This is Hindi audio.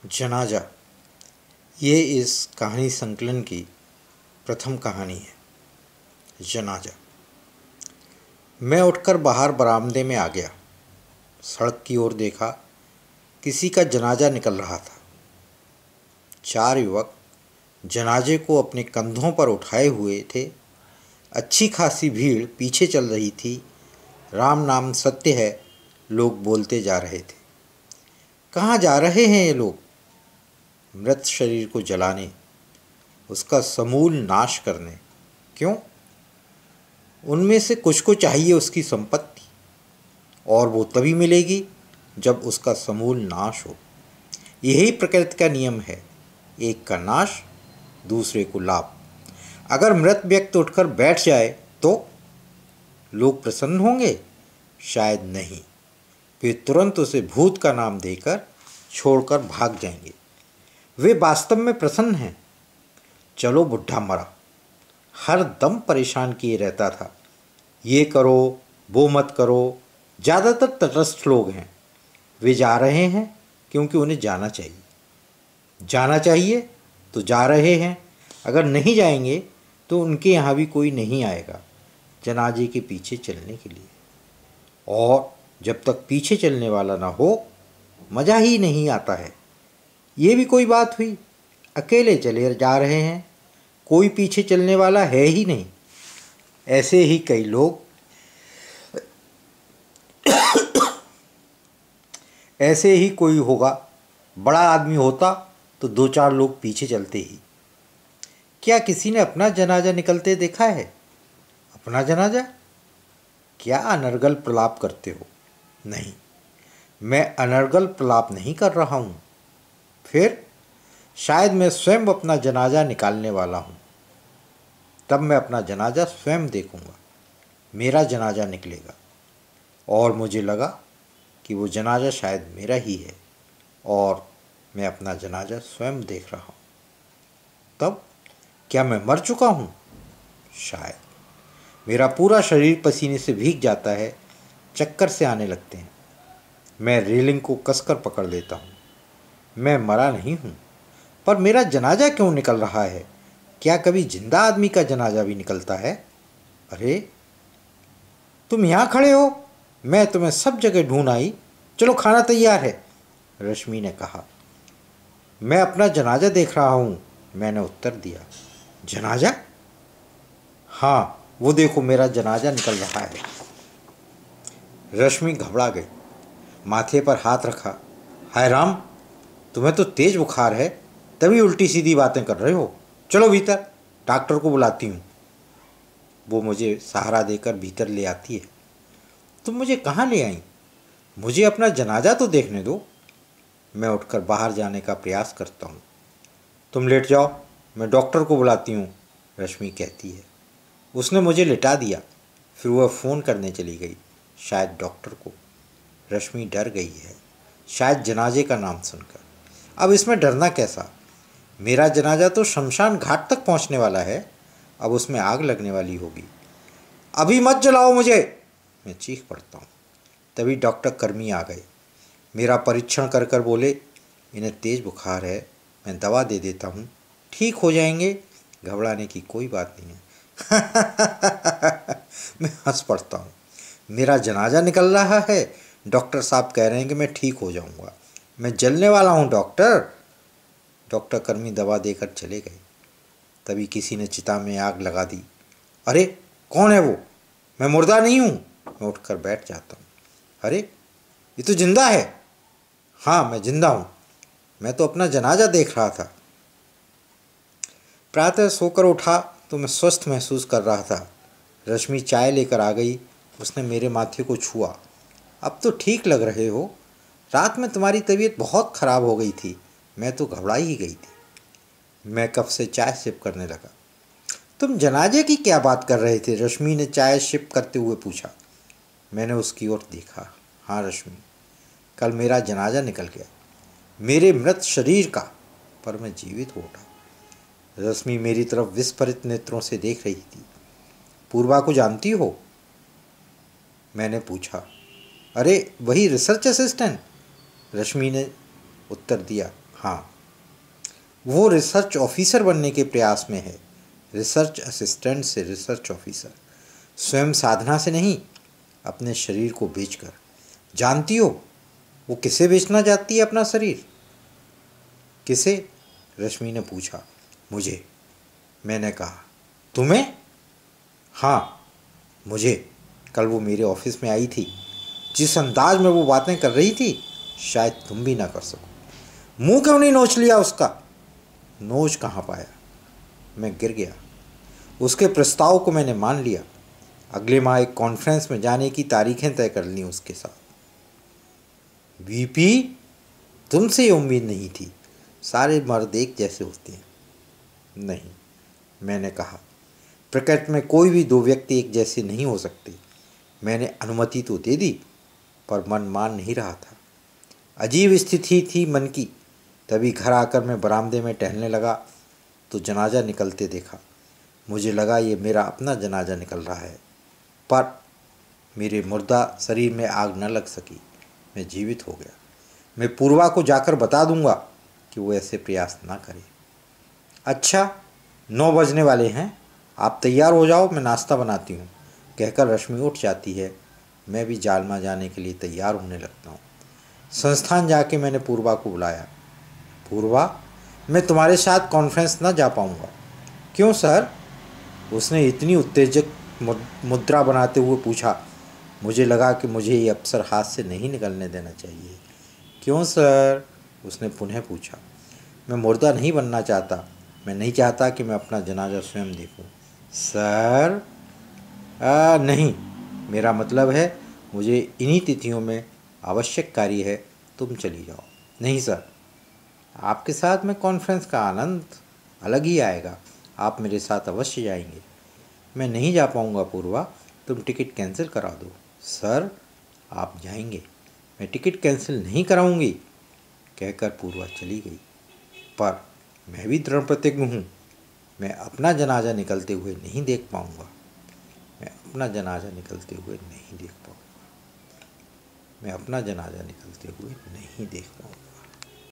जनाजा ये इस कहानी संकलन की प्रथम कहानी है। जनाजा। मैं उठकर बाहर बरामदे में आ गया। सड़क की ओर देखा, किसी का जनाजा निकल रहा था। 4 युवक जनाजे को अपने कंधों पर उठाए हुए थे। अच्छी खासी भीड़ पीछे चल रही थी। राम नाम सत्य है, लोग बोलते जा रहे थे। कहाँ जा रहे हैं ये लोग? मृत शरीर को जलाने, उसका समूल नाश करने। क्यों? उनमें से कुछ को चाहिए उसकी संपत्ति, और वो तभी मिलेगी जब उसका समूल नाश हो। यही प्रकृति का नियम है, एक का नाश, दूसरे को लाभ। अगर मृत व्यक्ति उठकर बैठ जाए तो लोग प्रसन्न होंगे? शायद नहीं। वे तुरंत उसे भूत का नाम देकर छोड़कर भाग जाएंगे। वे वास्तव में प्रसन्न हैं। चलो बुढ़ा मरा, हर दम परेशान किए रहता था। ये करो, वो मत करो। ज़्यादातर तटस्थ लोग हैं। वे जा रहे हैं क्योंकि उन्हें जाना चाहिए। जाना चाहिए तो जा रहे हैं। अगर नहीं जाएंगे तो उनके यहाँ भी कोई नहीं आएगा जनाजे के पीछे चलने के लिए। और जब तक पीछे चलने वाला ना हो, मज़ा ही नहीं आता है। ये भी कोई बात हुई? अकेले चले जा रहे हैं, कोई पीछे चलने वाला है ही नहीं। ऐसे ही कई लोग ऐसे ही कोई होगा। बड़ा आदमी होता तो 2-4 लोग पीछे चलते ही। क्या किसी ने अपना जनाजा निकलते देखा है? अपना जनाजा? क्या अनर्गल प्रलाप करते हो? नहीं, मैं अनर्गल प्रलाप नहीं कर रहा हूँ। फिर शायद मैं स्वयं अपना जनाजा निकालने वाला हूँ। तब मैं अपना जनाजा स्वयं देखूँगा। मेरा जनाजा निकलेगा। और मुझे लगा कि वो जनाजा शायद मेरा ही है, और मैं अपना जनाजा स्वयं देख रहा हूँ। तब क्या मैं मर चुका हूँ? शायद। मेरा पूरा शरीर पसीने से भीग जाता है, चक्कर से आने लगते हैं। मैं रेलिंग को कसकर पकड़ लेता हूँ। मैं मरा नहीं हूँ, पर मेरा जनाजा क्यों निकल रहा है? क्या कभी जिंदा आदमी का जनाजा भी निकलता है? अरे, तुम यहाँ खड़े हो, मैं तुम्हें सब जगह ढूंढ आई। चलो, खाना तैयार है, रश्मि ने कहा। मैं अपना जनाजा देख रहा हूँ, मैंने उत्तर दिया। जनाजा? हाँ, वो देखो, मेरा जनाजा निकल रहा है। रश्मि घबरा गई, माथे पर हाथ रखा। हाय राम, तुम्हें तो तेज बुखार है, तभी उल्टी सीधी बातें कर रहे हो। चलो भीतर, डॉक्टर को बुलाती हूँ। वो मुझे सहारा देकर भीतर ले आती है। तुम मुझे कहाँ ले आई? मुझे अपना जनाजा तो देखने दो। मैं उठकर बाहर जाने का प्रयास करता हूँ। तुम लेट जाओ, मैं डॉक्टर को बुलाती हूँ, रश्मि कहती है। उसने मुझे लिटा दिया। फिर वह फ़ोन करने चली गई, शायद डॉक्टर को। रश्मि डर गई है, शायद जनाजे का नाम सुनकर। अब इसमें डरना कैसा? मेरा जनाजा तो शमशान घाट तक पहुंचने वाला है। अब उसमें आग लगने वाली होगी। अभी मत जलाओ मुझे, मैं चीख पड़ता हूँ। तभी डॉक्टर कर्मी आ गए। मेरा परीक्षण कर कर बोले, इन्हें तेज़ बुखार है, मैं दवा दे देता हूँ, ठीक हो जाएंगे, घबराने की कोई बात नहीं है। मैं हंस पड़ता हूँ। मेरा जनाजा निकल रहा है, डॉक्टर साहब कह रहे हैं कि मैं ठीक हो जाऊँगा। मैं जलने वाला हूँ डॉक्टर। डॉक्टर कर्मी दवा देकर चले गए। तभी किसी ने चिता में आग लगा दी। अरे, कौन है वो? मैं मुर्दा नहीं हूँ। मैं उठकर बैठ जाता हूँ। अरे, ये तो जिंदा है। हाँ, मैं जिंदा हूँ। मैं तो अपना जनाजा देख रहा था। प्रातः सोकर उठा तो मैं स्वस्थ महसूस कर रहा था। रश्मि चाय लेकर आ गई। उसने मेरे माथे को छुआ। अब तो ठीक लग रहे हो। रात में तुम्हारी तबीयत बहुत ख़राब हो गई थी, मैं तो घबरा ही गई थी। मैं कप से चाय सिप करने लगा। तुम जनाजे की क्या बात कर रहे थे? रश्मि ने चाय सिप करते हुए पूछा। मैंने उसकी ओर देखा। हाँ रश्मि, कल मेरा जनाजा निकल गया, मेरे मृत शरीर का, पर मैं जीवित हो उठा। रश्मि मेरी तरफ विस्फारित नेत्रों से देख रही थी। पूर्वा को जानती हो? मैंने पूछा। अरे, वही रिसर्च असिस्टेंट, रश्मि ने उत्तर दिया। हाँ, वो रिसर्च ऑफिसर बनने के प्रयास में है। रिसर्च असिस्टेंट से रिसर्च ऑफिसर, स्वयं साधना से नहीं, अपने शरीर को बेचकर। जानती हो वो किसे बेचना चाहती है अपना शरीर? किसे? रश्मि ने पूछा। मुझे। मैंने कहा। तुम्हें? हाँ, मुझे। कल वो मेरे ऑफिस में आई थी, जिस अंदाज में वो बातें कर रही थी, शायद तुम भी ना कर सको। मुंह क्यों नहीं नोच लिया उसका? नोच कहाँ पाया, मैं गिर गया। उसके प्रस्ताव को मैंने मान लिया। अगले माह एक कॉन्फ्रेंस में जाने की तारीखें तय कर ली उसके साथ। वीपी, तुमसे ये उम्मीद नहीं थी। सारे मर्द एक जैसे होते हैं। नहीं, मैंने कहा। प्रकृति में कोई भी दो व्यक्ति एक जैसे नहीं हो सकते। मैंने अनुमति तो दे दी, पर मन मान नहीं रहा था। अजीब स्थिति थी मन की। तभी घर आकर मैं बरामदे में टहलने लगा तो जनाजा निकलते देखा। मुझे लगा ये मेरा अपना जनाजा निकल रहा है, पर मेरे मुर्दा शरीर में आग न लग सकी। मैं जीवित हो गया। मैं पूर्वा को जाकर बता दूंगा कि वो ऐसे प्रयास ना करे। अच्छा, 9 बजने वाले हैं, आप तैयार हो जाओ, मैं नाश्ता बनाती हूँ, कहकर रश्मि उठ जाती है। मैं भी जालमा जाने के लिए तैयार होने लगता हूँ। संस्थान जाके मैंने पूर्वा को बुलाया। पूर्वा, मैं तुम्हारे साथ कॉन्फ्रेंस न जा पाऊँगा। क्यों सर? उसने इतनी उत्तेजक मुद्रा बनाते हुए पूछा। मुझे लगा कि मुझे ये अवसर हाथ से नहीं निकलने देना चाहिए। क्यों सर? उसने पुनः पूछा। मैं मुर्दा नहीं बनना चाहता। मैं नहीं चाहता कि मैं अपना जनाजा स्वयं देखूं। सर? नहीं, मेरा मतलब है मुझे इन्हीं तिथियों में आवश्यक कार्य है, तुम चली जाओ। नहीं सर, आपके साथ में कॉन्फ्रेंस का आनंद अलग ही आएगा। आप मेरे साथ अवश्य जाएंगे। मैं नहीं जा पाऊँगा पूर्वा, तुम टिकट कैंसिल करा दो। सर, आप जाएंगे, मैं टिकट कैंसिल नहीं कराऊंगी, कहकर पूर्वा चली गई। पर मैं भी दृढ़ प्रतिज्ञ हूँ, मैं अपना जनाजा निकलते हुए नहीं देख पाऊँगा। मैं अपना जनाजा निकलते हुए नहीं देख पाऊँगा। मैं अपना जनाजा निकलते हुए नहीं देख पाऊँगा।